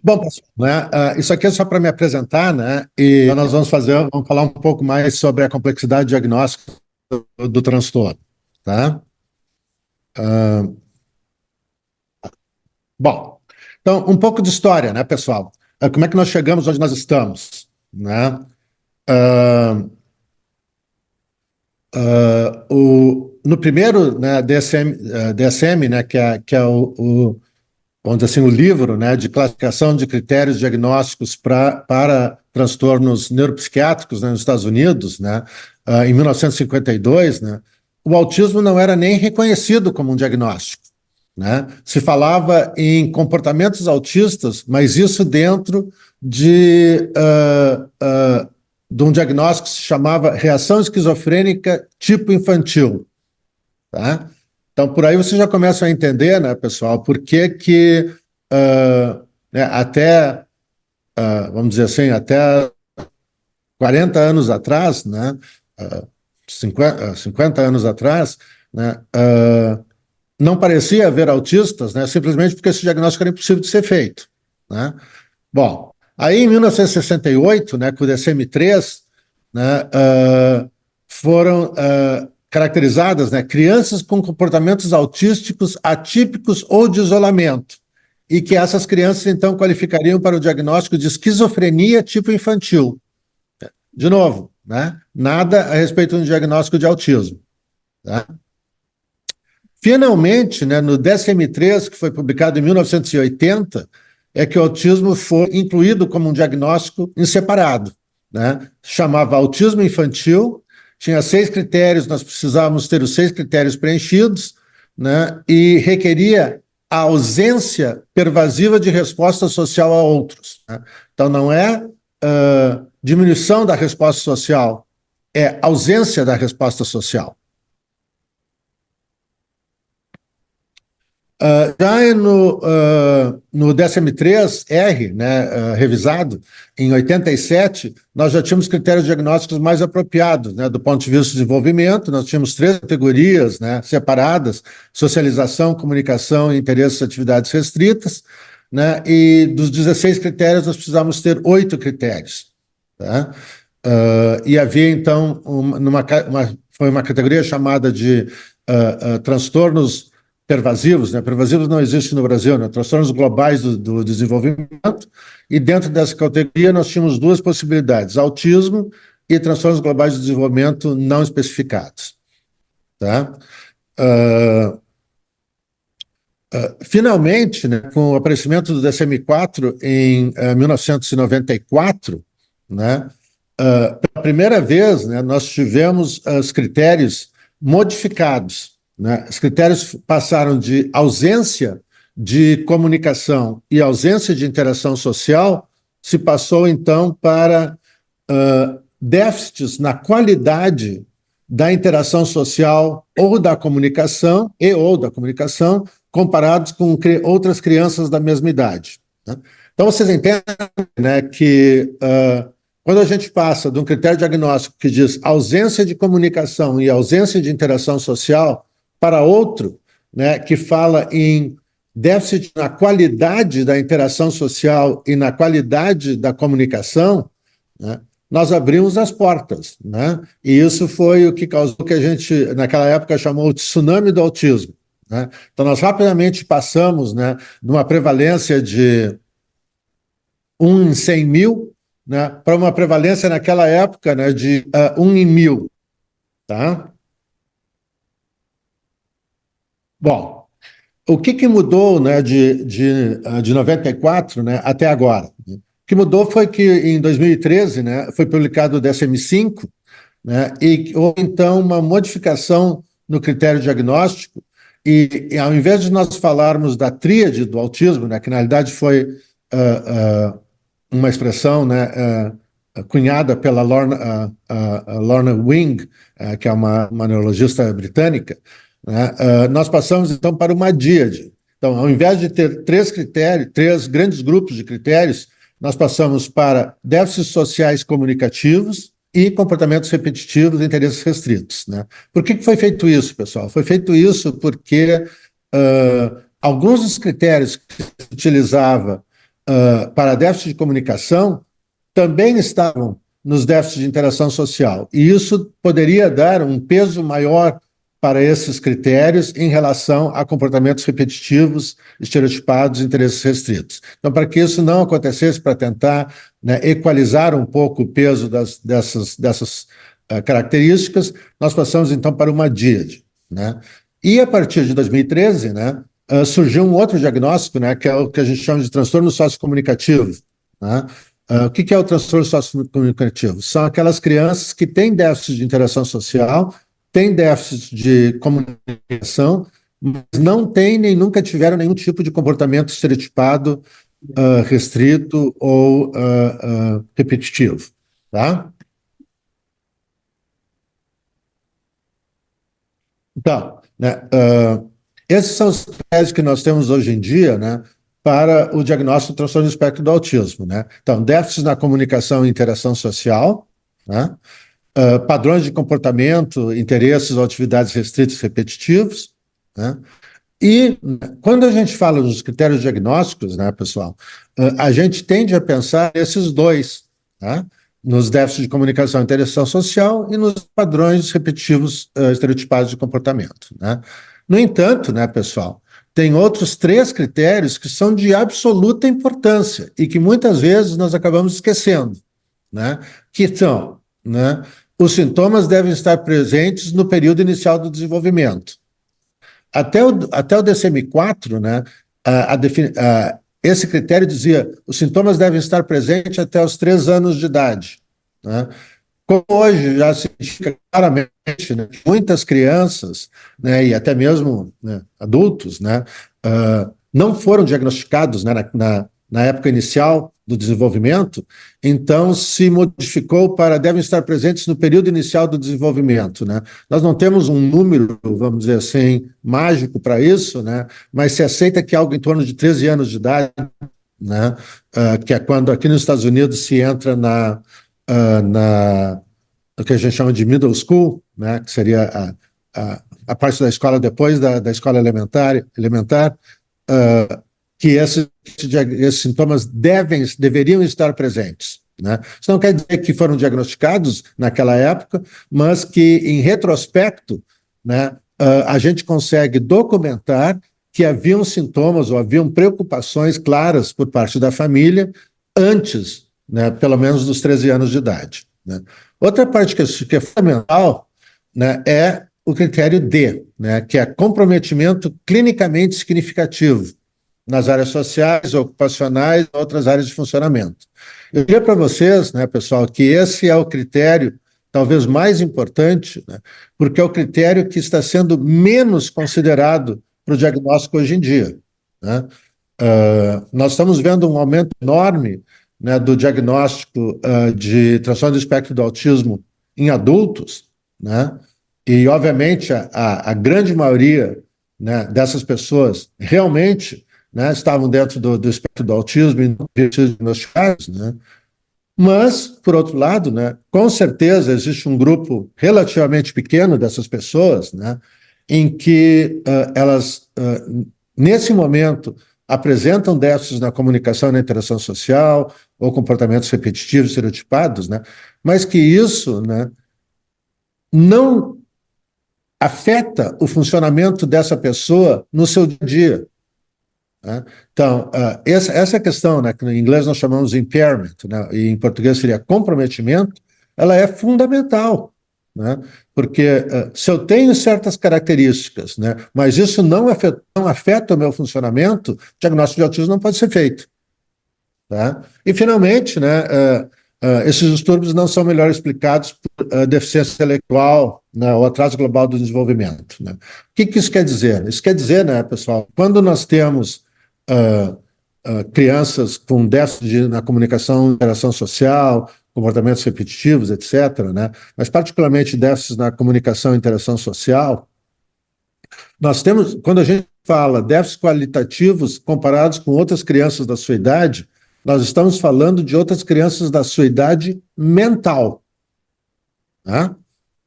Bom, pessoal, né, isso aqui é só para me apresentar, né, e nós vamos falar um pouco mais sobre a complexidade diagnóstica do transtorno, tá? Ah, bom, então, um pouco de história, né, pessoal? Como é que nós chegamos onde nós estamos, né? Ah, no primeiro, né, DSM, né, que é vamos dizer assim, o livro, né, de classificação de critérios diagnósticos para transtornos neuropsiquiátricos, né, nos Estados Unidos, né, em 1952, né, o autismo não era nem reconhecido como um diagnóstico, né? Se falava em comportamentos autistas, mas isso dentro de um diagnóstico que se chamava reação esquizofrênica tipo infantil, tá? Então, por aí você já começa a entender, né, pessoal, por que que né, até, vamos dizer assim, até 40 anos atrás, né, 50 anos atrás, né, não parecia haver autistas, né, simplesmente porque esse diagnóstico era impossível de ser feito, né? Bom, aí em 1968, né, com o DSM-3, né, foram caracterizadas, né, crianças com comportamentos autísticos atípicos ou de isolamento, e que essas crianças, então, qualificariam para o diagnóstico de esquizofrenia tipo infantil. De novo, né, nada a respeito do diagnóstico de autismo. Tá? Finalmente, né, no DSM-3, que foi publicado em 1980, é que o autismo foi incluído como um diagnóstico em separado, né? Chamava autismo infantil, tinha 6 critérios, nós precisávamos ter os 6 critérios preenchidos, né? E requeria a ausência pervasiva de resposta social a outros, né? Então, não é diminuição da resposta social, é ausência da resposta social. Já no DSM-3R, né, revisado, em 87, nós já tínhamos critérios diagnósticos mais apropriados, né, do ponto de vista do desenvolvimento, nós tínhamos 3 categorias, né, separadas: socialização, comunicação e interesses e atividades restritas, né, e dos 16 critérios nós precisávamos ter 8 critérios. Tá? E havia, então, foi uma categoria chamada de transtornos pervasivos, né? Pervasivos não existe no Brasil, né? Transtornos globais do desenvolvimento, e dentro dessa categoria nós tínhamos 2 possibilidades: autismo e transtornos globais do desenvolvimento não especificados. Tá? Finalmente, né, com o aparecimento do DSM-4 em 1994, né, pela primeira vez, né, nós tivemos os critérios modificados, né? Os critérios passaram de ausência de comunicação e ausência de interação social, se passou então para déficits na qualidade da interação social ou da comunicação, comparados com outras crianças da mesma idade. Né? Então, vocês entendem, né, que quando a gente passa de um critério diagnóstico que diz ausência de comunicação e ausência de interação social para outro, né, que fala em déficit na qualidade da interação social e na qualidade da comunicação, né, nós abrimos as portas, né? E isso foi o que causou que a gente, naquela época, chamou o tsunami do autismo. Né? Então, nós rapidamente passamos, né, de uma prevalência de 1 em 100 mil, né, para uma prevalência naquela época, né, de 1 em 1000. Tá? Bom, o que mudou, né, de 94, né, até agora? O que mudou foi que em 2013, né, foi publicado o DSM-5, né, e houve então uma modificação no critério diagnóstico, e ao invés de nós falarmos da tríade do autismo, né, que na realidade foi uma expressão, né, cunhada pela Lorna Wing, que é uma neurologista britânica, né, nós passamos então para uma díade. Então, ao invés de ter 3 critérios, 3 grandes grupos de critérios, nós passamos para déficits sociais comunicativos e comportamentos repetitivos e interesses restritos. Né? Por que foi feito isso, pessoal? Foi feito isso porque alguns dos critérios que se utilizava para déficit de comunicação também estavam nos déficits de interação social. E isso poderia dar um peso maior para esses critérios em relação a comportamentos repetitivos, estereotipados, interesses restritos. Então, para que isso não acontecesse, para tentar, né, equalizar um pouco o peso dessas características, nós passamos, então, para uma DIAD, né? E, a partir de 2013, né, surgiu um outro diagnóstico, né, que é o que a gente chama de transtorno sociocomunicativo, né? O que é o transtorno sociocomunicativo? São aquelas crianças que têm déficit de interação social, têm déficit de comunicação, mas não têm nem nunca tiveram nenhum tipo de comportamento estereotipado, restrito ou repetitivo. Tá? Então, né, esses são os critérios que nós temos hoje em dia, né, para o diagnóstico do transtorno do espectro do autismo. Né? Então, déficits na comunicação e interação social, né? Padrões de comportamento, interesses ou atividades restritos repetitivos, né? E quando a gente fala dos critérios diagnósticos, né, pessoal, a gente tende a pensar nesses dois, né? Nos déficits de comunicação e interação social e nos padrões repetitivos estereotipados de comportamento, né? No entanto, né, pessoal, tem outros três critérios que são de absoluta importância e que muitas vezes nós acabamos esquecendo, né? Que são, né, os sintomas devem estar presentes no período inicial do desenvolvimento. Até o DSM-4, né, esse critério dizia os sintomas devem estar presentes até os 3 anos de idade. Né? Como hoje já se indica claramente, né, muitas crianças, né, e até mesmo, né, adultos, né, não foram diagnosticados, né, na época inicial do desenvolvimento, então se modificou para devem estar presentes no período inicial do desenvolvimento. Né? Nós não temos um número, vamos dizer assim, mágico para isso, né, mas se aceita que algo em torno de 13 anos de idade, né, que é quando aqui nos Estados Unidos se entra o que a gente chama de middle school, né, que seria a parte da escola depois da escola elementar, que esses sintomas deveriam estar presentes. Né? Isso não quer dizer que foram diagnosticados naquela época, mas que, em retrospecto, né, a gente consegue documentar que haviam sintomas ou haviam preocupações claras por parte da família antes, né, pelo menos dos 13 anos de idade. Né? Outra parte que é fundamental, né, é o critério D, né, que é comprometimento clinicamente significativo nas áreas sociais, ocupacionais e outras áreas de funcionamento. Eu diria para vocês, né, pessoal, que esse é o critério talvez mais importante, né, porque é o critério que está sendo menos considerado para o diagnóstico hoje em dia. Né? Nós estamos vendo um aumento enorme, né, do diagnóstico de transtorno do espectro do autismo em adultos, né? E, obviamente, a grande maioria, né, dessas pessoas realmente, né, estavam dentro do espectro do autismo e não diagnosticados, né? Mas, por outro lado, né, com certeza existe um grupo relativamente pequeno dessas pessoas, né, em que elas, nesse momento, apresentam déficits na comunicação e na interação social, ou comportamentos repetitivos, estereotipados, né, mas que isso, né, não afeta o funcionamento dessa pessoa no seu dia a dia. Né? Então, essa questão, né, que em inglês nós chamamos de impairment, né, e em português seria comprometimento, ela é fundamental. Né? Porque se eu tenho certas características, né, mas isso não afeta o meu funcionamento, o diagnóstico de autismo não pode ser feito. Tá? E, finalmente, né, esses distúrbios não são melhor explicados por deficiência intelectual, né, ou atraso global do desenvolvimento. Né? O que isso quer dizer? Isso quer dizer, né, pessoal, quando nós temos crianças com déficit na comunicação, interação social, comportamentos repetitivos, etc., né, mas particularmente déficits na comunicação e interação social, nós temos, quando a gente fala déficits qualitativos comparados com outras crianças da sua idade, nós estamos falando de outras crianças da sua idade mental. Né?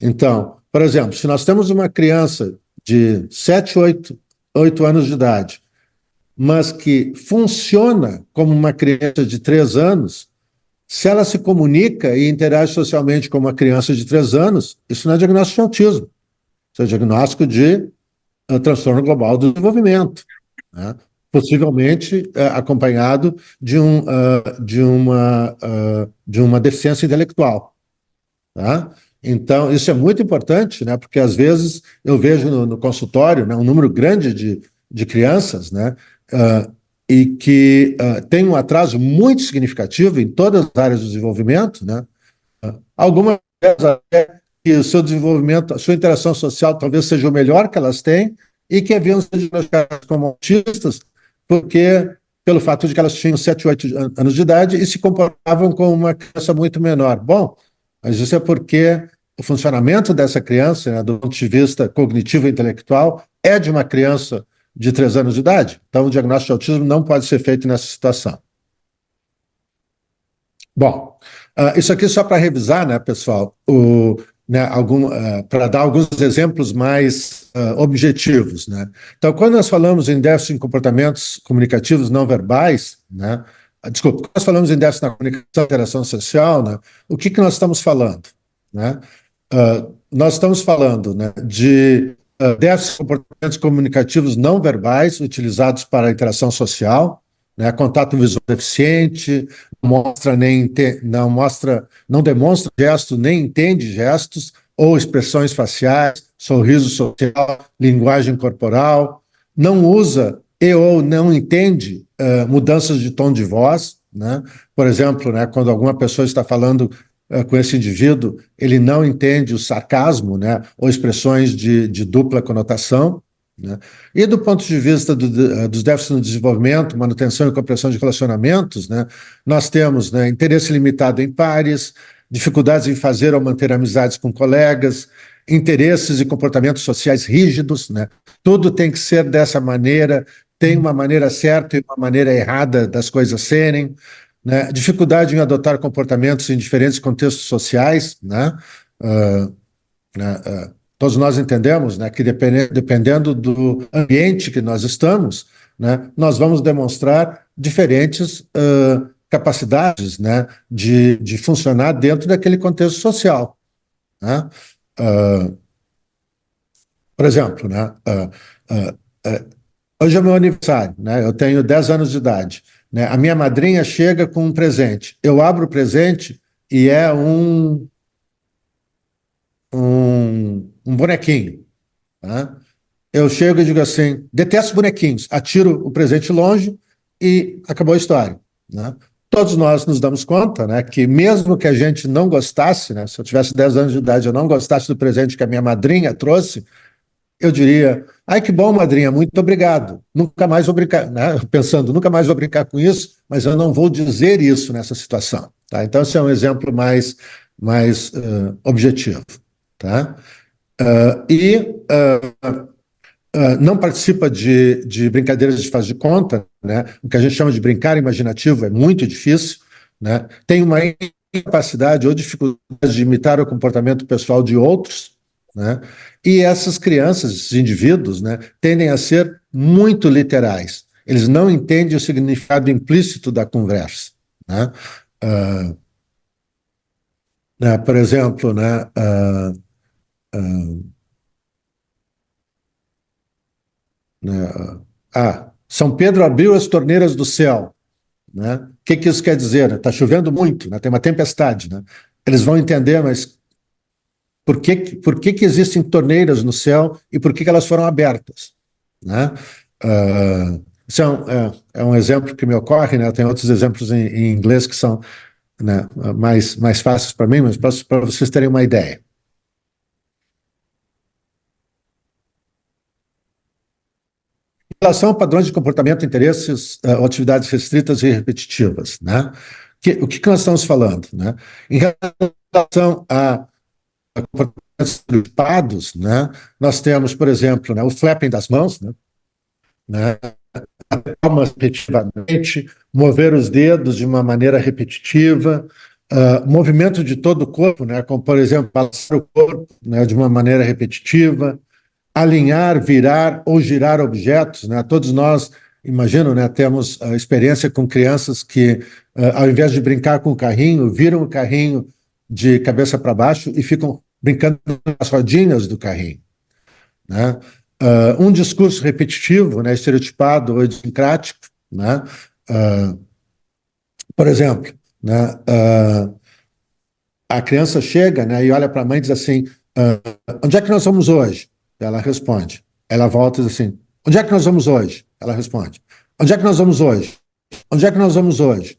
Então, por exemplo, se nós temos uma criança de 7, 8 anos de idade, mas que funciona como uma criança de 3 anos, se ela se comunica e interage socialmente com uma criança de 3 anos, isso não é diagnóstico de autismo, isso é diagnóstico de transtorno global do desenvolvimento, né? Possivelmente acompanhado de uma deficiência intelectual. Tá? Então, isso é muito importante, né? Porque às vezes eu vejo no consultório, né, um número grande de crianças, né, e que tem um atraso muito significativo em todas as áreas do desenvolvimento, né? Algumas vezes até que o seu desenvolvimento, a sua interação social talvez seja o melhor que elas têm e que haviam sido diagnosticadas como autistas porque pelo fato de que elas tinham 7, 8 anos de idade e se comportavam como uma criança muito menor. Bom, mas isso é porque o funcionamento dessa criança, né, do ponto de vista cognitivo e intelectual, é de uma criança de 3 anos de idade. Então, o diagnóstico de autismo não pode ser feito nessa situação. Bom, isso aqui só para revisar, né, pessoal, né, para dar alguns exemplos mais objetivos, né? Então, quando nós falamos em déficit em comportamentos comunicativos não verbais, né, desculpa, quando nós falamos em déficit na comunicação e interação social, né, o que nós estamos falando, né? Nós estamos falando, né, de déficit em comportamentos comunicativos não verbais utilizados para a interação social, né, contato visual deficiente, não demonstra gestos, nem entende gestos ou expressões faciais, sorriso social, linguagem corporal, não usa e ou não entende mudanças de tom de voz, né? Por exemplo, né, quando alguma pessoa está falando com esse indivíduo, ele não entende o sarcasmo, né, ou expressões de dupla conotação, né? E do ponto de vista dos déficits no desenvolvimento, manutenção e compreensão de relacionamentos, né, nós temos, né, interesse limitado em pares, dificuldades em fazer ou manter amizades com colegas, interesses e comportamentos sociais rígidos, né? Tudo tem que ser dessa maneira, tem uma maneira certa e uma maneira errada das coisas serem, né? Dificuldade em adotar comportamentos em diferentes contextos sociais, né? Uh, Todos nós entendemos, né, que dependendo do ambiente que nós estamos, né, nós vamos demonstrar diferentes capacidades, né, de funcionar dentro daquele contexto social. Né? Por exemplo, né, hoje é meu aniversário, né, eu tenho 10 anos de idade. Né, a minha madrinha chega com um presente. Eu abro o presente e é um bonequinho. Tá? Eu chego e digo assim, detesto bonequinhos, atiro o presente longe e acabou a história. Né? Todos nós nos damos conta, né, que mesmo que a gente não gostasse, né, se eu tivesse 10 anos de idade e eu não gostasse do presente que a minha madrinha trouxe, eu diria, ai que bom, madrinha, muito obrigado. Nunca mais vou brincar, né? Pensando, nunca mais vou brincar com isso, mas eu não vou dizer isso nessa situação. Tá? Então, esse é um exemplo mais objetivo. Tá? Não participa de brincadeiras de faz de conta, né? O que a gente chama de brincar imaginativo é muito difícil, né? Tem uma incapacidade ou dificuldade de imitar o comportamento pessoal de outros, né? E essas crianças, esses indivíduos, né, tendem a ser muito literais. Eles não entendem o significado implícito da conversa, né? Uh, por exemplo, né, São Pedro abriu as torneiras do céu. Né? O que isso quer dizer? Está chovendo muito, né? Tem uma tempestade. Né? Eles vão entender, mas por que existem torneiras no céu e por que elas foram abertas? Né? Isso é um exemplo que me ocorre, né? Tem outros exemplos em inglês que são, né, mais fáceis para mim, mas para vocês terem uma ideia. Em relação a padrões de comportamento, interesses ou atividades restritas e repetitivas, né? O que nós estamos falando? Né? Em relação a comportamentos estereotipados, né? Nós temos, por exemplo, né, o flapping das mãos, né? Palmas repetitivamente, mover os dedos de uma maneira repetitiva, movimento de todo o corpo, né? Como, por exemplo, balançar o corpo, né, de uma maneira repetitiva, alinhar, virar ou girar objetos, né? Todos nós imagino, né, temos a experiência com crianças que, ao invés de brincar com o carrinho, viram o carrinho de cabeça para baixo e ficam brincando nas rodinhas do carrinho, né? Um discurso repetitivo, né, estereotipado ou idiosincrático, né? Por exemplo, né, a criança chega, né, e olha para a mãe e diz assim, onde é que nós vamos hoje? Ela responde. Ela volta e diz assim, onde é que nós vamos hoje? Ela responde. Onde é que nós vamos hoje? Onde é que nós vamos hoje?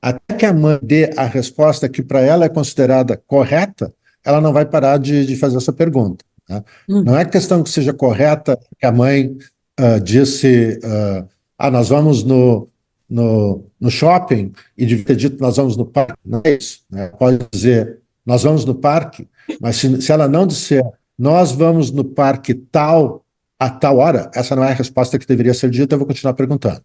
Até que a mãe dê a resposta que para ela é considerada correta, ela não vai parar de fazer essa pergunta, né? Não é questão que seja correta que a mãe disse, nós vamos no shopping e devia ter dito nós vamos no parque. Não é isso, né? Pode dizer nós vamos no parque, mas se ela não disser nós vamos no parque tal a tal hora, essa não é a resposta que deveria ser dita, eu vou continuar perguntando.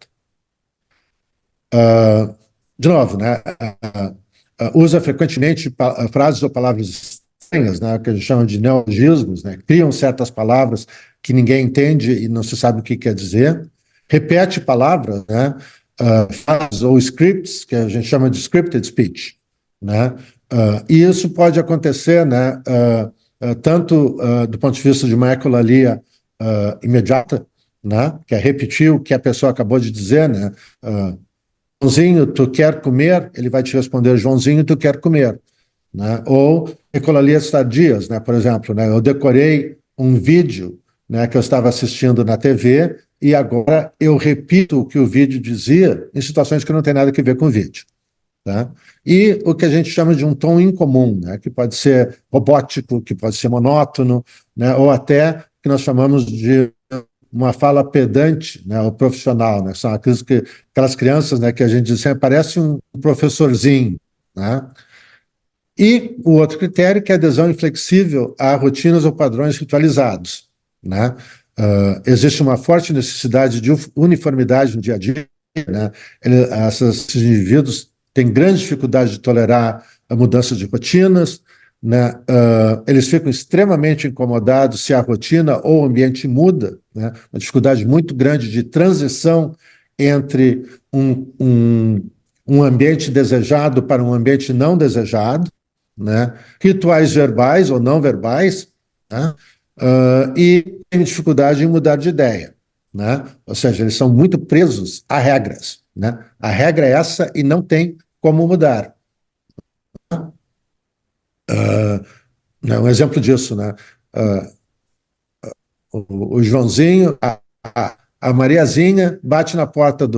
De novo, né, usa frequentemente frases ou palavras estranhas, né, que a gente chama de neologismos, né, criam certas palavras que ninguém entende e não se sabe o que quer dizer, repete palavras, né, frases ou scripts, que a gente chama de scripted speech, né, e isso pode acontecer, né, tanto do ponto de vista de uma ecolalia imediata, né, que é repetir o que a pessoa acabou de dizer, né, Joãozinho, tu quer comer? Ele vai te responder, Joãozinho, tu quer comer, né? Ou ecolalias tardias, né? Por exemplo, né? Eu decorei um vídeo, né, que eu estava assistindo na TV e agora eu repito o que o vídeo dizia em situações que não tem nada a ver com o vídeo, tá? E o que a gente chama de um tom incomum, né? Que pode ser robótico, que pode ser monótono, né? Ou até que nós chamamos de uma fala pedante, né, o profissional, né, são aquelas crianças, né, que a gente diz sempre, parece um professorzinho, né? E o outro critério que é a adesão inflexível a rotinas ou padrões ritualizados, né? Existe uma forte necessidade de uniformidade no dia a dia, né? Esses indivíduos têm grande dificuldade de tolerar a mudança de rotinas, né? Eles ficam extremamente incomodados se a rotina ou o ambiente muda, né? Uma dificuldade muito grande de transição entre um ambiente desejado para um ambiente não desejado, né? Rituais verbais ou não verbais, né? E tem dificuldade em mudar de ideia, né? Ou seja, eles são muito presos a regras, né? A regra é essa e não tem como mudar. Um exemplo disso, né? O Joãozinho, a Mariazinha bate na porta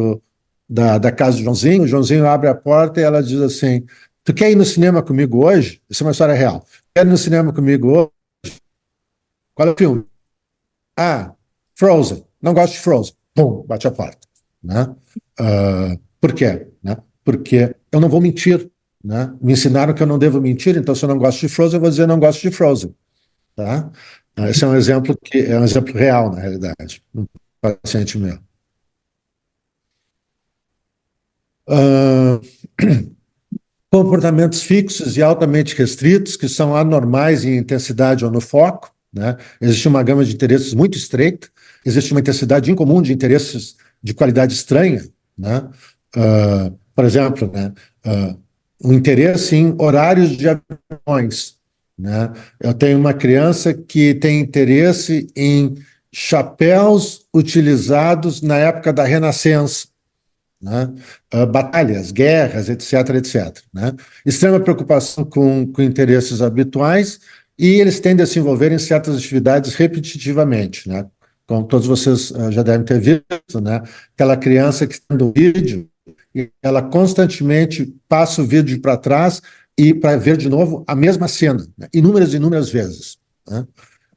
da casa do Joãozinho, o Joãozinho abre a porta e ela diz assim, tu quer ir no cinema comigo hoje? Isso é uma história real. Quer ir no cinema comigo hoje? Qual é o filme? Frozen. Não gosto de Frozen. Pum, bate a porta, né? Por quê? Né? Porque eu não vou mentir, né? Me ensinaram que eu não devo mentir, então se eu não gosto de Frozen, eu vou dizer não gosto de Frozen, tá? Esse é um exemplo que é um exemplo real, na realidade, um paciente meu. Comportamentos fixos e altamente restritos, que são anormais em intensidade ou no foco, né? Existe uma gama de interesses muito estreita, existe uma intensidade incomum de interesses de qualidade estranha, né? Por exemplo, né? O interesse em horários de aviões, né? Eu tenho uma criança que tem interesse em chapéus utilizados na época da Renascença, né? Batalhas, guerras, etc., etc., né? Extrema preocupação com interesses habituais e eles tendem a se envolver em certas atividades repetitivamente, né? Como todos vocês já devem ter visto, né? Aquela criança que está no vídeo e ela constantemente passa o vídeo para trás e para ver de novo a mesma cena, né? Inúmeras e inúmeras vezes, né?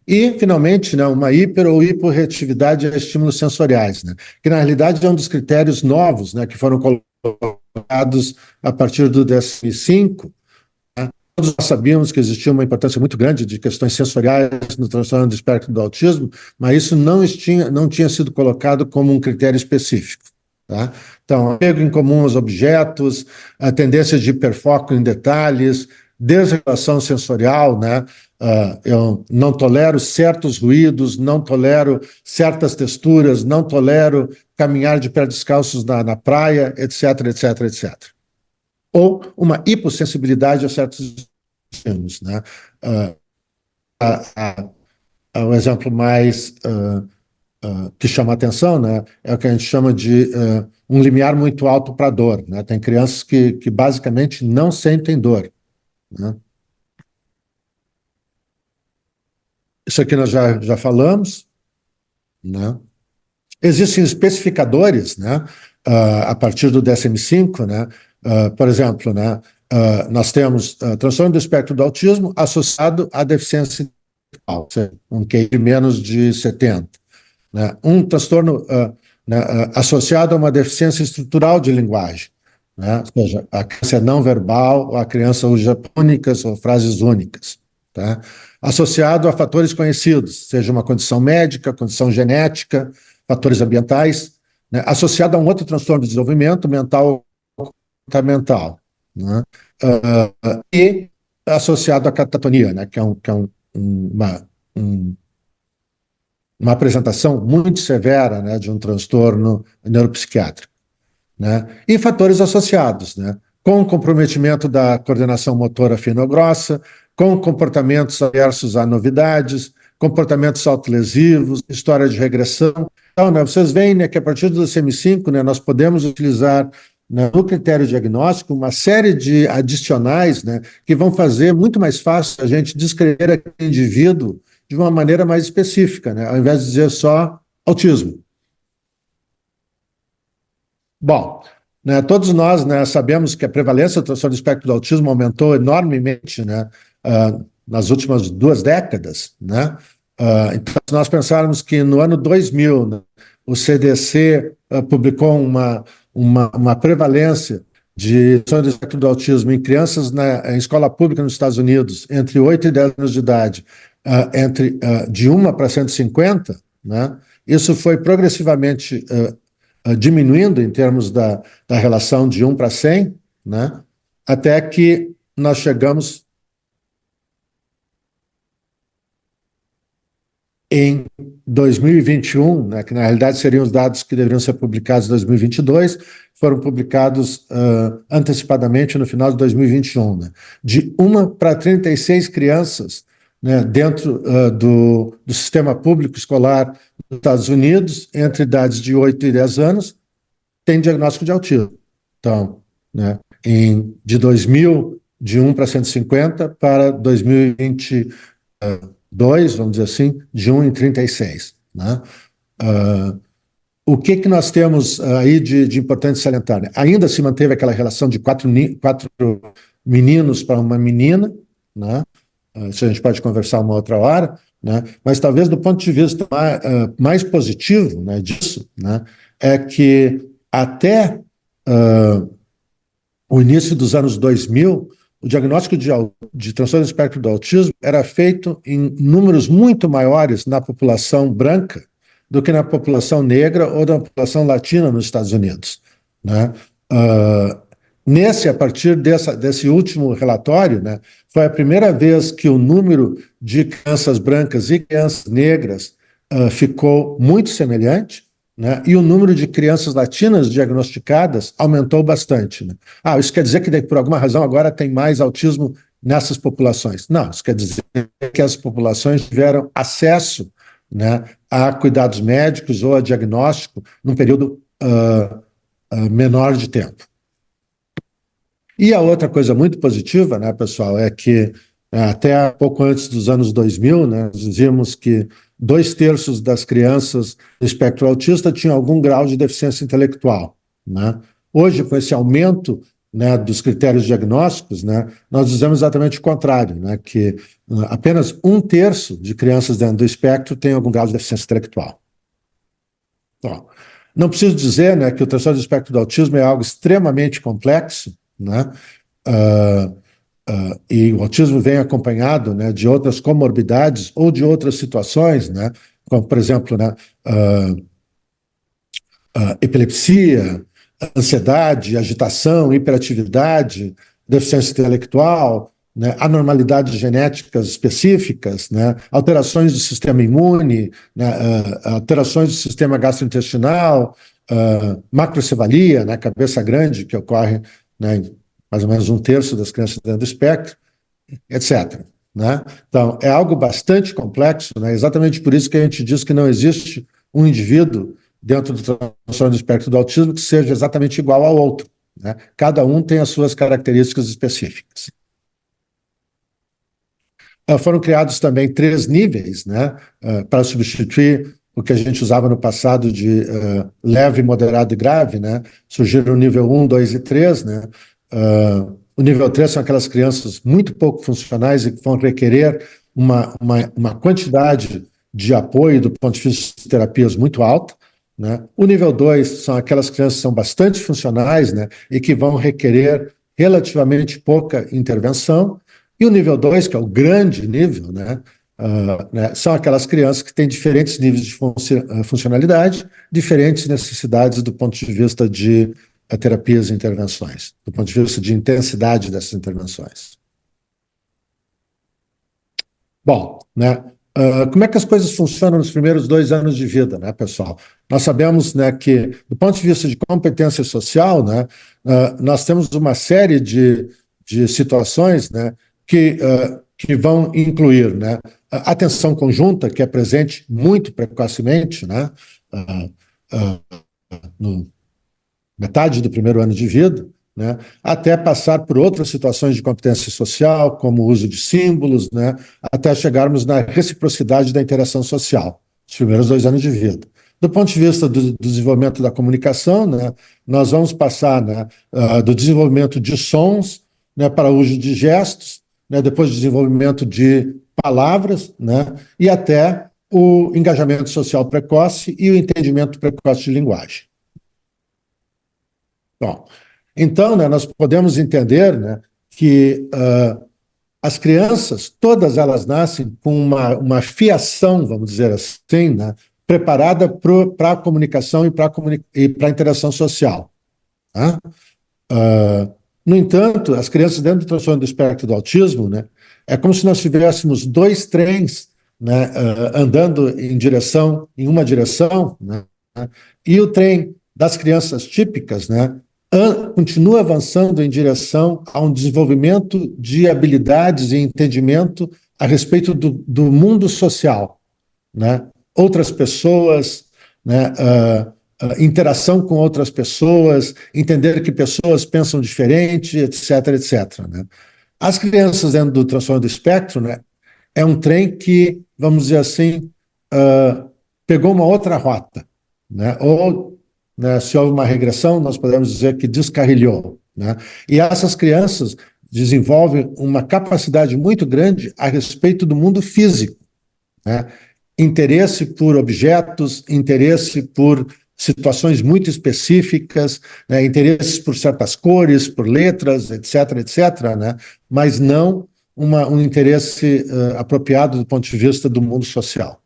E, finalmente, né, uma hiper ou hiporreatividade a estímulos sensoriais, né, que, na realidade, é um dos critérios novos, né, que foram colocados a partir do DSM-5. Né. Todos nós sabíamos que existia uma importância muito grande de questões sensoriais no transtorno do espectro do autismo, mas isso não tinha sido colocado como um critério específico. Tá? Então, apego em comum aos objetos, a tendência de hiperfoco em detalhes, desregulação sensorial, né? Eu não tolero certos ruídos, não tolero certas texturas, não tolero caminhar de pé descalços na praia, etc, etc, etc. Ou uma hipossensibilidade a certos estímulos, né? O exemplo mais que chama atenção, né, é o que a gente chama de um limiar muito alto para dor, né? Tem crianças que basicamente não sentem dor, né? Isso aqui nós já falamos, né? Existem especificadores, né, a partir do DSM-5, né? Por exemplo, né, nós temos transtorno do espectro do autismo associado à deficiência intelectual, um QI de menos de 70. Né? Um transtorno né, associado a uma deficiência estrutural de linguagem, né? Ou seja, a criança é não verbal, ou a criança usa únicas ou frases únicas. Tá? Associado a fatores conhecidos, seja uma condição médica, condição genética, fatores ambientais, né? Associado a um outro transtorno de desenvolvimento mental ou comportamental. Né? E associado à catatonia, né? Um, uma apresentação muito severa, né, de um transtorno neuropsiquiátrico, né, e fatores associados, né, com comprometimento da coordenação motora fina ou grossa, com comportamentos aversos a novidades, comportamentos autolesivos, história de regressão. Então, né, vocês veem, né, que a partir do DSM-5, né, nós podemos utilizar, né, no critério diagnóstico uma série de adicionais, né, que vão fazer muito mais fácil a gente descrever aquele indivíduo de uma maneira mais específica, né, ao invés de dizer só autismo. Bom, né, todos nós, né, sabemos que a prevalência do transtorno do espectro do autismo aumentou enormemente, né, nas últimas 2 décadas. Né? Então, se nós pensarmos que no ano 2000, né, o CDC publicou uma prevalência de transtorno do espectro do autismo em crianças em escola pública nos Estados Unidos, entre 8 e 10 anos de idade, de 1 para 150, né, isso foi progressivamente diminuindo em termos da relação de 1 para 100, né, até que nós chegamos em 2021, né, que na realidade seriam os dados que deveriam ser publicados em 2022, foram publicados antecipadamente no final de 2021, né, de 1 para 36 crianças, né, dentro do sistema público escolar dos Estados Unidos, entre idades de 8 e 10 anos, tem diagnóstico de autismo. Então, né, de 2000, de 1 para 150, para 2022, vamos dizer assim, de 1 em 36. Né? O que nós temos aí de importante salientar? Né? Ainda se manteve aquela relação de 4 meninos para uma menina, né? Isso a gente pode conversar uma outra hora, né? Mas talvez do ponto de vista mais positivo, né, disso, né, é que até o início dos anos 2000, o diagnóstico de transtorno do espectro do autismo era feito em números muito maiores na população branca do que na população negra ou na população latina nos Estados Unidos. Né? A partir desse último relatório, né, foi a primeira vez que o número de crianças brancas e crianças negras ficou muito semelhante, né, e o número de crianças latinas diagnosticadas aumentou bastante. Né? Isso quer dizer que, por alguma razão, agora tem mais autismo nessas populações. Não, isso quer dizer que as populações tiveram acesso, né, a cuidados médicos ou a diagnóstico num período menor de tempo. E a outra coisa muito positiva, né, pessoal, é que até pouco antes dos anos 2000, né, nós dizíamos que 2/3 das crianças do espectro autista tinham algum grau de deficiência intelectual. Né? Hoje, com esse aumento, né, dos critérios diagnósticos, né, nós dizemos exatamente o contrário, né, que apenas 1/3 de crianças dentro do espectro tem algum grau de deficiência intelectual. Bom, não preciso dizer, né, que o transtorno do espectro do autismo é algo extremamente complexo, né? E o autismo vem acompanhado, né, de outras comorbidades ou de outras situações, né, como, por exemplo, né, epilepsia, ansiedade, agitação, hiperatividade, deficiência intelectual, né, anormalidades genéticas específicas, né, alterações do sistema imune, né, alterações do sistema gastrointestinal, macrocefalia, né, cabeça grande, que ocorre, né, em mais ou menos um terço das crianças dentro do espectro, etc. Né? Então, é algo bastante complexo, né? Exatamente por isso que a gente diz que não existe um indivíduo dentro do transtorno do espectro do autismo que seja exatamente igual ao outro. Né? Cada um tem as suas características específicas. Foram criados também 3 níveis, né, para substituir o que a gente usava no passado de leve, moderado e grave, né? Surgiram o nível 1, 2 e 3, né? O nível 3 são aquelas crianças muito pouco funcionais e que vão requerer uma quantidade de apoio do ponto de vista de terapias muito alta, né? O nível 2 são aquelas crianças que são bastante funcionais, né, e que vão requerer relativamente pouca intervenção. E o nível 2, que é o grande nível, né, são aquelas crianças que têm diferentes níveis de funcionalidade, diferentes necessidades do ponto de vista de terapias e intervenções, do ponto de vista de intensidade dessas intervenções. Bom, né, como é que as coisas funcionam nos primeiros 2 anos de vida, né, pessoal? Nós sabemos, né, que, do ponto de vista de competência social, né, nós temos uma série de situações, né, que vão incluir, né, a atenção conjunta, que é presente muito precocemente, né, no metade do primeiro ano de vida, né, até passar por outras situações de competência social, como o uso de símbolos, né, até chegarmos na reciprocidade da interação social, os primeiros 2 anos de vida. Do ponto de vista do desenvolvimento da comunicação, né, nós vamos passar, né, do desenvolvimento de sons, né, para o uso de gestos, né, depois do desenvolvimento de palavras, né, e até o engajamento social precoce e o entendimento precoce de linguagem. Bom, então, né, nós podemos entender, né, que as crianças, todas elas nascem com uma fiação, vamos dizer assim, né, preparada para a comunicação e para a interação social. Tá? No entanto, as crianças dentro do transtorno do espectro do autismo, né, é como se nós tivéssemos 2 trens, né, andando em uma direção, né, e o trem das crianças típicas, né, continua avançando em direção a um desenvolvimento de habilidades e entendimento a respeito do mundo social, né? Outras pessoas, né? Interação com outras pessoas, entender que pessoas pensam diferente, etc, etc. Né? As crianças dentro do transtorno do espectro, né, é um trem que, vamos dizer assim, pegou uma outra rota, né? Ou, né, se houve uma regressão, nós podemos dizer que descarrilhou, né? E essas crianças desenvolvem uma capacidade muito grande a respeito do mundo físico, né? Interesse por objetos, interesse por situações muito específicas, né? Interesses por certas cores, por letras, etc, etc, né? Mas não um interesse apropriado do ponto de vista do mundo social.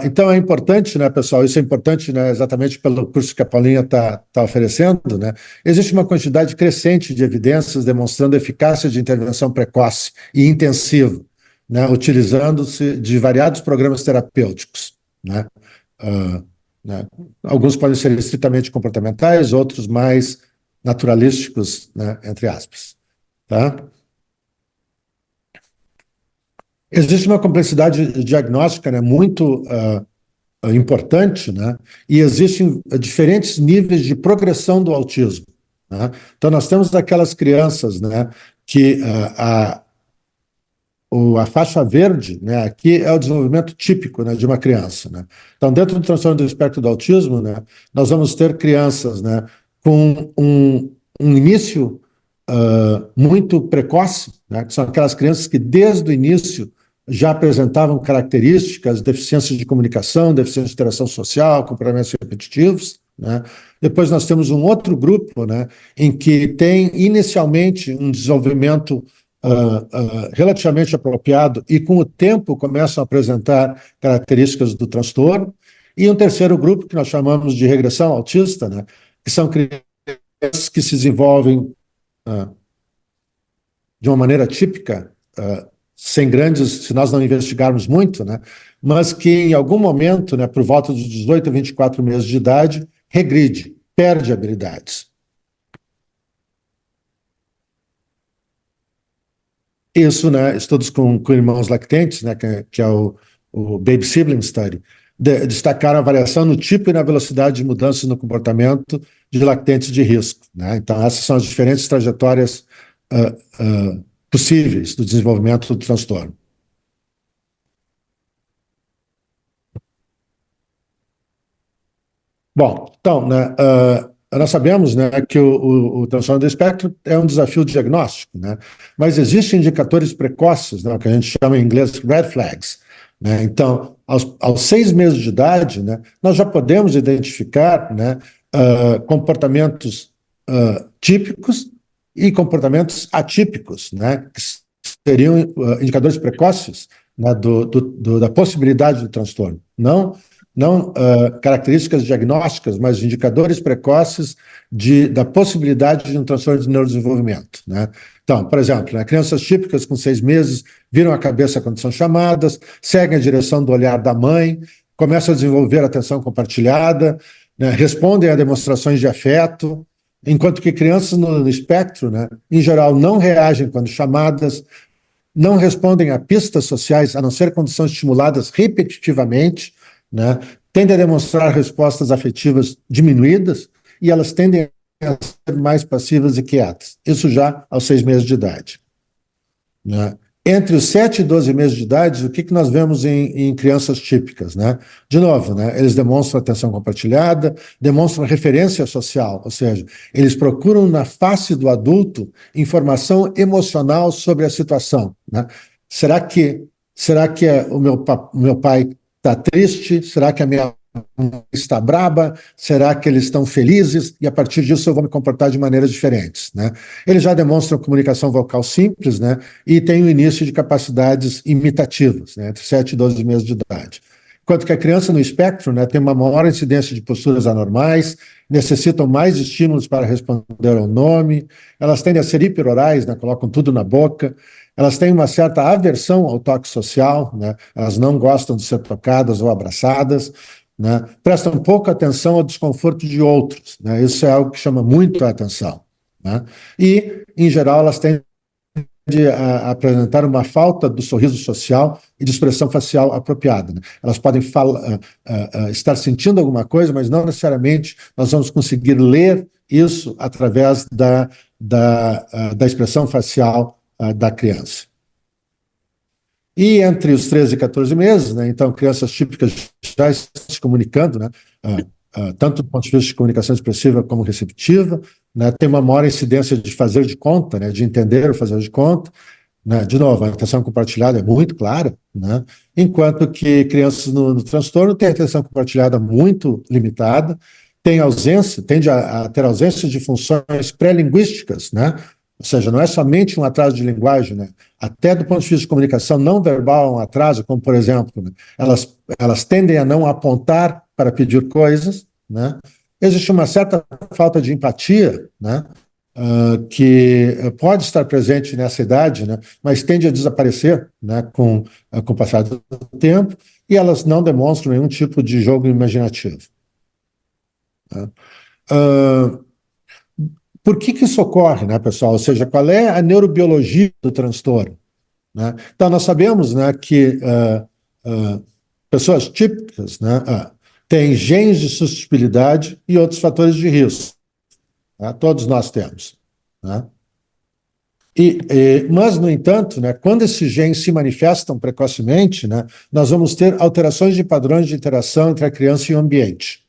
Então é importante, né, pessoal, isso é importante, né, exatamente pelo curso que a Paulinha está oferecendo, né, existe uma quantidade crescente de evidências demonstrando a eficácia de intervenção precoce e intensiva, né, utilizando-se de variados programas terapêuticos, né, né, alguns podem ser estritamente comportamentais, outros mais naturalísticos, né, entre aspas, tá? Existe uma complexidade diagnóstica, né, muito importante, né? E existem diferentes níveis de progressão do autismo. Né? Então, nós temos aquelas crianças, né, que a faixa verde, né, aqui é o desenvolvimento típico, né, de uma criança. Né? Então, dentro do transtorno do espectro do autismo, né, nós vamos ter crianças, né, com um início muito precoce, né, que são aquelas crianças que desde o início já apresentavam características, deficiências de comunicação, deficiência de interação social, comportamentos repetitivos. Né? Depois nós temos um outro grupo, né, em que tem inicialmente um desenvolvimento relativamente apropriado e com o tempo começam a apresentar características do transtorno. E um terceiro grupo que nós chamamos de regressão autista, né, que são crianças que se desenvolvem ah, de uma maneira típica, sem grandes, se nós não investigarmos muito, né, mas que em algum momento, né, por volta dos 18 a 24 meses de idade, regride, perde habilidades. Isso, né, estudos com irmãos lactentes, né, que é o Baby Sibling Study, destacaram a variação no tipo e na velocidade de mudanças no comportamento de lactentes de risco. Né? Então, essas são as diferentes trajetórias possíveis do desenvolvimento do transtorno. Bom, então, né, nós sabemos, né, que o transtorno do espectro é um desafio diagnóstico, né, mas existem indicadores precoces, né, que a gente chama em inglês red flags. Né, então, aos 6 meses de idade, né, nós já podemos identificar, né, comportamentos típicos e comportamentos atípicos, né, que seriam indicadores precoces, né, da possibilidade do transtorno. Não características diagnósticas, mas indicadores precoces da possibilidade de um transtorno de neurodesenvolvimento. Né? Então, por exemplo, né, crianças típicas com 6 meses viram a cabeça quando são chamadas, seguem a direção do olhar da mãe, começam a desenvolver atenção compartilhada, né, respondem a demonstrações de afeto, enquanto que crianças no espectro, né, em geral, não reagem quando chamadas, não respondem a pistas sociais, a não ser quando são estimuladas repetitivamente, né? Tendem a demonstrar respostas afetivas diminuídas e elas tendem a ser mais passivas e quietas. Isso já aos 6 meses de idade. Né? Entre os 7 e 12 meses de idade, o que nós vemos em crianças típicas? Né? De novo, né, eles demonstram atenção compartilhada, demonstram referência social, ou seja, eles procuram na face do adulto informação emocional sobre a situação. Né? Será que o meu pai está triste? Será que a minha está braba? Será que eles estão felizes? E a partir disso eu vou me comportar de maneiras diferentes, né? Eles já demonstram comunicação vocal simples, né? E têm o início de capacidades imitativas, né? Entre 7 e 12 meses de idade. Enquanto que a criança no espectro, né, tem uma maior incidência de posturas anormais, necessitam mais estímulos para responder ao nome, elas tendem a ser hiperorais, né, colocam tudo na boca, elas têm uma certa aversão ao toque social, né, elas não gostam de ser tocadas ou abraçadas, né, prestam pouca atenção ao desconforto de outros. Né, isso é algo que chama muito a atenção. Né, e, em geral, elas tendem a apresentar uma falta do sorriso social e de expressão facial apropriada. Né? Elas podem estar sentindo alguma coisa, mas não necessariamente nós vamos conseguir ler isso através da expressão facial da criança. E entre os 13 e 14 meses, né, então, crianças típicas já estão se comunicando, né, tanto do ponto de vista de comunicação expressiva como receptiva, né, tem uma maior incidência de fazer de conta, né, de entender o fazer de conta. Né, de novo, a atenção compartilhada é muito clara, né, enquanto que crianças no transtorno têm a atenção compartilhada muito limitada, tende a ter ausência de funções pré-linguísticas, né, ou seja, não é somente um atraso de linguagem, né? Até do ponto de vista de comunicação não verbal, um atraso, como, por exemplo, né? elas tendem a não apontar para pedir coisas, né? Existe uma certa falta de empatia, né? Que pode estar presente nessa idade, né? Mas tende a desaparecer, né? Com o passar do tempo, e elas não demonstram nenhum tipo de jogo imaginativo. Né? Por que isso ocorre, né, pessoal? Ou seja, qual é a neurobiologia do transtorno? Né? Então, nós sabemos, né, que pessoas típicas, né, têm genes de suscetibilidade e outros fatores de risco. Né? Todos nós temos. Né? Mas, no entanto, né, quando esses genes se manifestam precocemente, né, nós vamos ter alterações de padrões de interação entre a criança e o ambiente.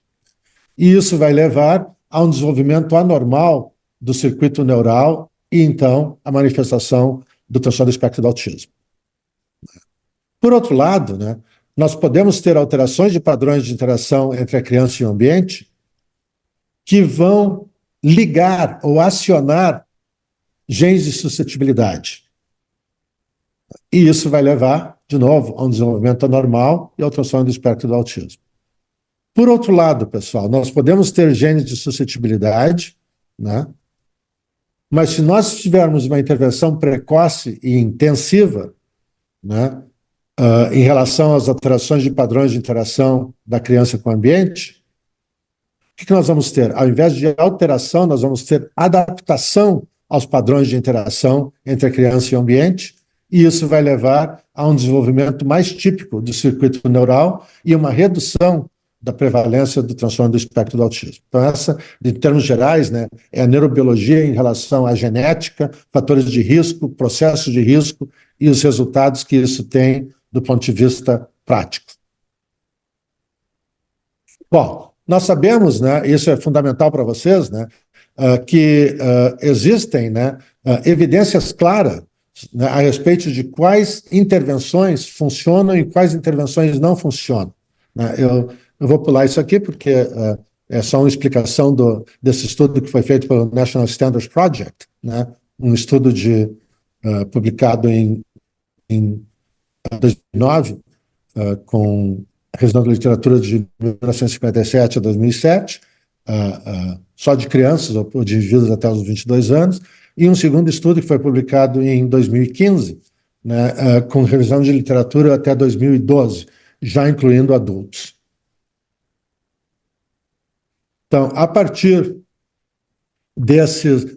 E isso vai levar a um desenvolvimento anormal do circuito neural e, então, a manifestação do transtorno do espectro do autismo. Por outro lado, né, nós podemos ter alterações de padrões de interação entre a criança e o ambiente que vão ligar ou acionar genes de suscetibilidade. E isso vai levar, de novo, a um desenvolvimento anormal e ao transtorno do espectro do autismo. Por outro lado, pessoal, nós podemos ter genes de suscetibilidade, né, Mas se nós tivermos uma intervenção precoce e intensiva, né, em relação às alterações de padrões de interação da criança com o ambiente, o que nós vamos ter? Ao invés de alteração, nós vamos ter adaptação aos padrões de interação entre a criança e o ambiente, e isso vai levar a um desenvolvimento mais típico do circuito neural e uma redução da prevalência do transtorno do espectro do autismo. Então, essa, em termos gerais, né, é a neurobiologia em relação à genética, fatores de risco, processos de risco e os resultados que isso tem do ponto de vista prático. Bom, nós sabemos, né, isso é fundamental para vocês, né, que existem, né, evidências claras, né, a respeito de quais intervenções funcionam e quais intervenções não funcionam. Né? Eu vou pular isso aqui porque é só uma explicação desse estudo que foi feito pelo National Standards Project, né, um estudo publicado em 2009, com a revisão da literatura de 1957 a 2007, só de crianças ou de indivíduos até os 22 anos, e um segundo estudo que foi publicado em 2015, né, com revisão de literatura até 2012, já incluindo adultos. Então, a partir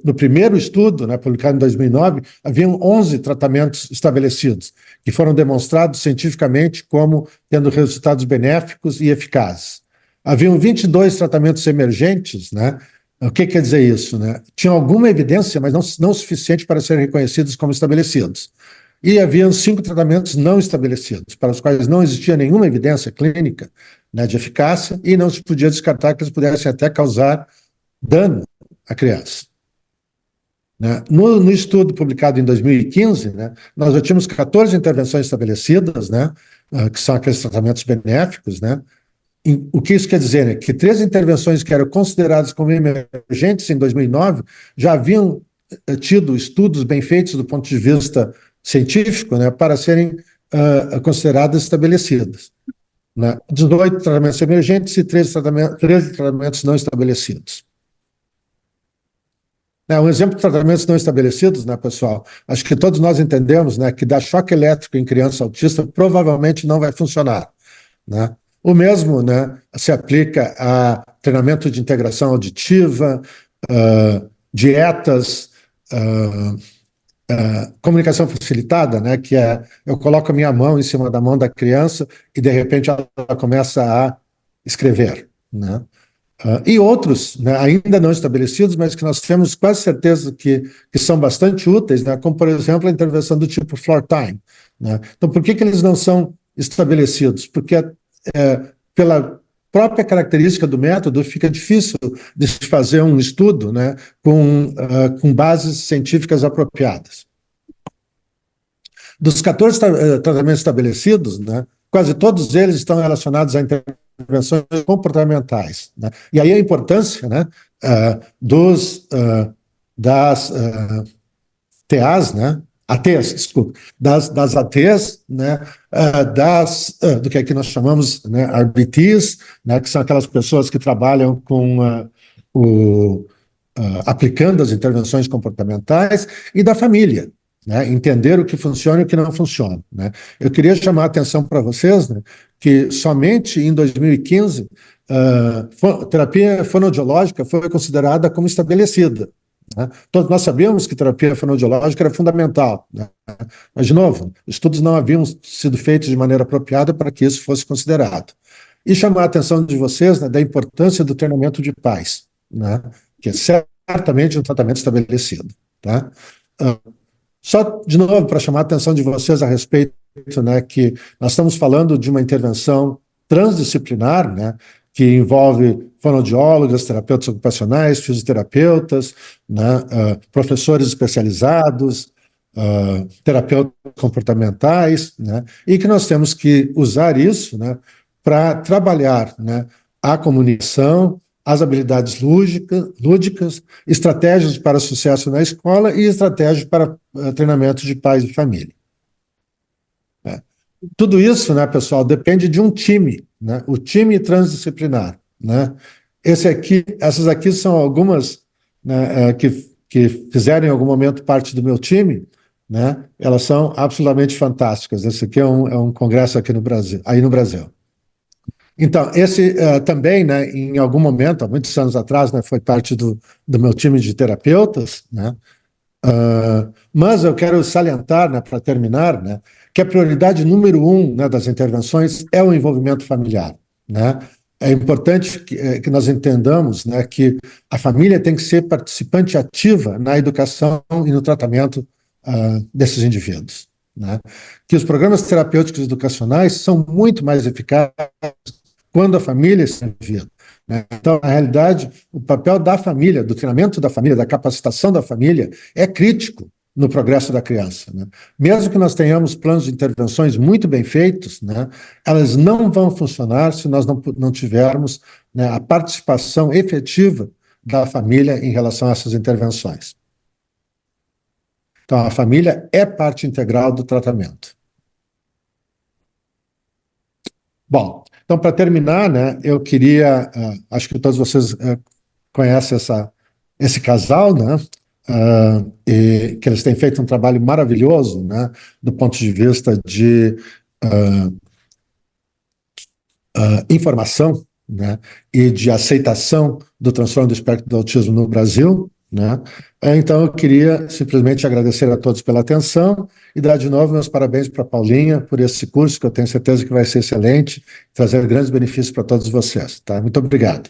no primeiro estudo, né, publicado em 2009, haviam 11 tratamentos estabelecidos, que foram demonstrados cientificamente como tendo resultados benéficos e eficazes. Haviam 22 tratamentos emergentes, né? O que quer dizer isso? Né? Tinham alguma evidência, mas não suficiente para serem reconhecidos como estabelecidos. E haviam 5 tratamentos não estabelecidos, para os quais não existia nenhuma evidência clínica, né, de eficácia, e não se podia descartar que eles pudessem até causar dano à criança. Né? No estudo publicado em 2015, né, nós já tínhamos 14 intervenções estabelecidas, né, que são aqueles tratamentos benéficos, né. O que isso quer dizer? Né? Que 3 intervenções que eram consideradas como emergentes em 2009 já haviam tido estudos bem feitos do ponto de vista científico, né, para serem consideradas estabelecidas. Né? 18 tratamentos emergentes e 13 tratamentos não estabelecidos. Um exemplo de tratamentos não estabelecidos, né, pessoal? Acho que todos nós entendemos, né, que dar choque elétrico em criança autista provavelmente não vai funcionar. Né? O mesmo, né, se aplica a treinamento de integração auditiva, dietas, comunicação facilitada, né, que é eu coloco a minha mão em cima da mão da criança e, de repente, ela começa a escrever. Né? E outros, né, ainda não estabelecidos, mas que nós temos quase certeza que são bastante úteis, né, como, por exemplo, a intervenção do tipo floor time. Né? Então, por que eles não são estabelecidos? Porque, pela própria característica do método, fica difícil de se fazer um estudo, né, com bases científicas apropriadas. Dos 14 tratamentos estabelecidos, né, quase todos eles estão relacionados a intervenções comportamentais. Né? E aí a importância, né, das TAs, né, ATs, desculpa, das ATs, né, do que aqui nós chamamos, né, RBTs, né, que são aquelas pessoas que trabalham com aplicando as intervenções comportamentais, e da família, né, entender o que funciona e o que não funciona. Né. Eu queria chamar a atenção para vocês, né, que somente em 2015 terapia fonoaudiológica foi considerada como estabelecida. Né. Todos nós sabíamos que terapia fonoaudiológica era fundamental, né. Mas, de novo, estudos não haviam sido feitos de maneira apropriada para que isso fosse considerado. E chamar a atenção de vocês, né, da importância do treinamento de pais, né, que é certamente um tratamento estabelecido. Tá? Só, de novo, para chamar a atenção de vocês a respeito, né, que nós estamos falando de uma intervenção transdisciplinar, né, que envolve fonoaudiólogos, terapeutas ocupacionais, fisioterapeutas, né, professores especializados, terapeutas comportamentais, né, e que nós temos que usar isso, né, para trabalhar, né, a comunicação, as habilidades lúdicas, estratégias para sucesso na escola e estratégias para treinamento de pais e família. Tudo isso, né, pessoal, depende de um time, né, o time transdisciplinar. Né. Essas aqui são algumas, né, que que fizeram em algum momento parte do meu time, né, elas são absolutamente fantásticas. Esse aqui é um congresso aqui no Brasil, aí no Brasil. Então, esse também, né, em algum momento, há muitos anos atrás, né, foi parte do meu time de terapeutas, né, mas eu quero salientar, né, para terminar, né, que a prioridade número um, né, das intervenções é o envolvimento familiar, né? É importante que nós entendamos, né, que a família tem que ser participante ativa na educação e no tratamento desses indivíduos, né? Que os programas terapêuticos educacionais são muito mais eficazes quando a família se envolve, né? Então, na realidade, o papel da família, do treinamento da família, da capacitação da família, é crítico no progresso da criança, né? Mesmo que nós tenhamos planos de intervenções muito bem feitos, né, elas não vão funcionar se nós não tivermos, né, a participação efetiva da família em relação a essas intervenções. Então, a família é parte integral do tratamento. Bom, então, para terminar, né, eu queria, acho que todos vocês conhecem esse casal, né, e que eles têm feito um trabalho maravilhoso, né, do ponto de vista de informação, né, e de aceitação do transtorno do espectro do autismo no Brasil, né. Então, eu queria simplesmente agradecer a todos pela atenção e dar de novo meus parabéns para a Paulinha por esse curso, que eu tenho certeza que vai ser excelente, trazer grandes benefícios para todos vocês. Tá? Muito obrigado.